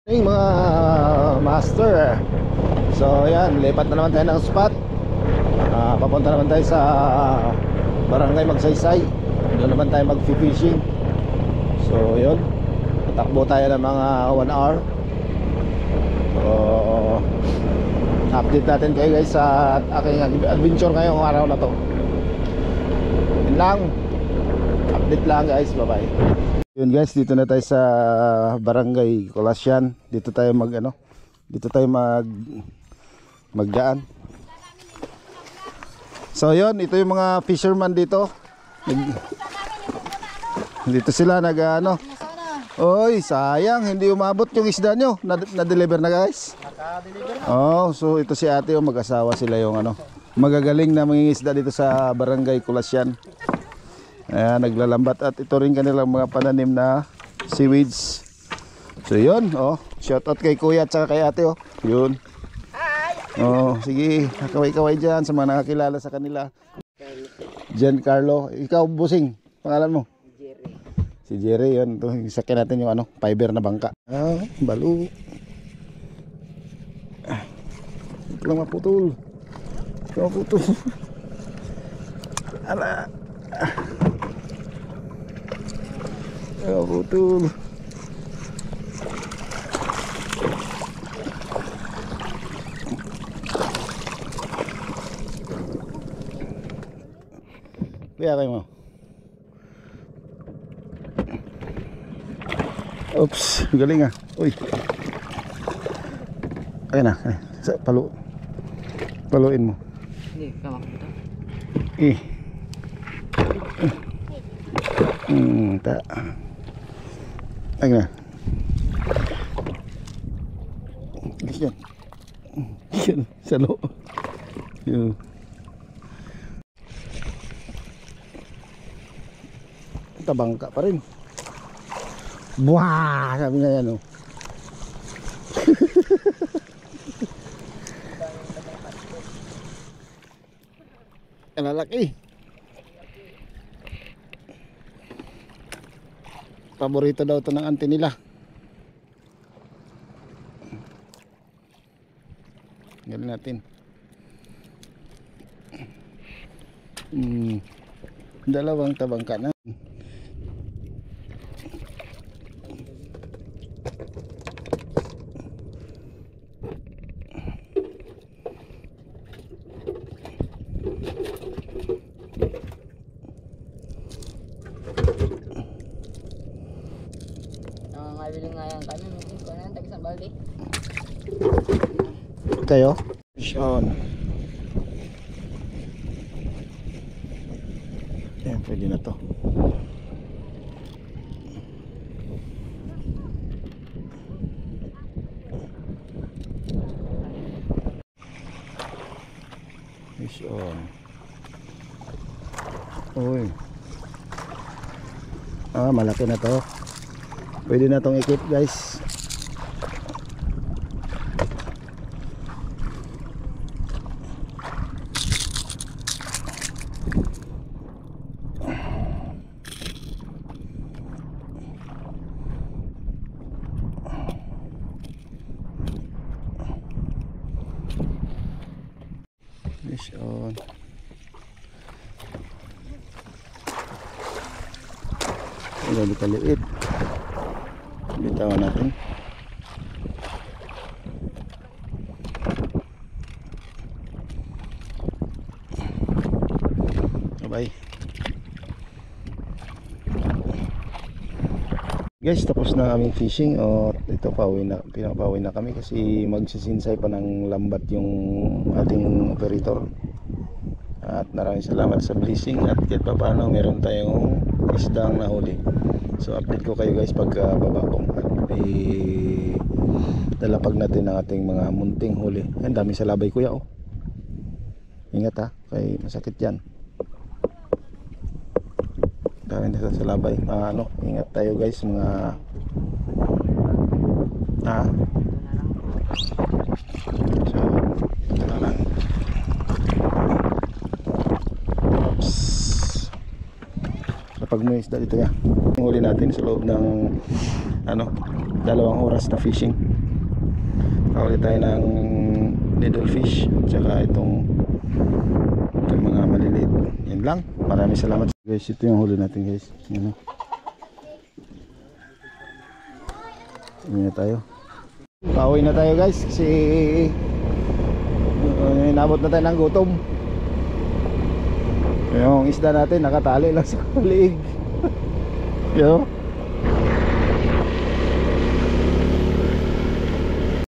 Hey mga master. So yan, lipat na naman tayo ng spot. Papunta naman tayo sa Barangay Magsaysay. Doon naman tayo mag-fishing. So yun, tatakbo tayo ng mga 1 hour. So update natin kayo guys sa aking adventure ngayong araw na to. Yun lang, update lang guys, bye bye. Yun guys, dito na tayo sa Barangay Colasyan. Dito tayo dito tayo magdaan. So yun, ito yung mga fisherman dito. Dito sila Oy, sayang hindi umabot yung isda nyo. Na-deliver na guys? Naka-deliver na. Oh, so ito si ate, mag-asawa sila yung magagaling na mangingisda dito sa Barangay Colasyan. Ayan, naglalambat at ito rin kanilang mga pananim na seaweeds. So yun, shout out kay kuya at saka kay ate, yun. Sige, kaway-kaway dyan sa mga nakakilala sa kanila. Giancarlo, ikaw busing, pangalan mo? Jerry. Si Jerry, yun. Ito, isakin natin yung fiber na bangka. Balo. Ito lang maputol. Ala. Putol. Kaya kayo mo. Oops, galing ah. Uy. Ayun na. Paluin mo. Hindi, kama kita. Ayun na. Yan. Salo. Yun. Bangka pa rin. Buah, sabi niya yan Ang lalaki. Paborito daw ito ng auntie nila. Galing natin. Dalawang tabangka na. Nakakabili nga yan kami. Mungkin ko na yan, tag-isang balde. Kayo? Sean. Ayan, pwede na to. Sean. Uy. Malaki na to. Pwede na tong ikip guys. Fish on. Grabe kaliit. Bitawan natin. Bye. Guys, tapos na aming fishing. Ito pinapauwi na kami kasi magsisinsay pa ng lambat yung ating operator. At maraming salamat sa blessing at kahit pa paano meron tayong isdang nahuli. So update ko kayo guys pagka babakong at dalapag natin ang ating mga munting huli. Ang dami sa labay kuya Ingat ha, kay masakit yan. Dami na sa labay. Ingat tayo guys mga So ito lang. Pag may isda dito yung huli natin sa loob ng 2 oras na fishing. Nakuli tayo ng needle fish tsaka itong mga maliliit. Yan lang. Maraming salamat guys. Ito yung huli natin guys. Yan o. Yan na tayo. Pauwi na tayo guys kasi inabot na tayo ng gutom. Yung isda natin nakatali lang sa liig. Yo.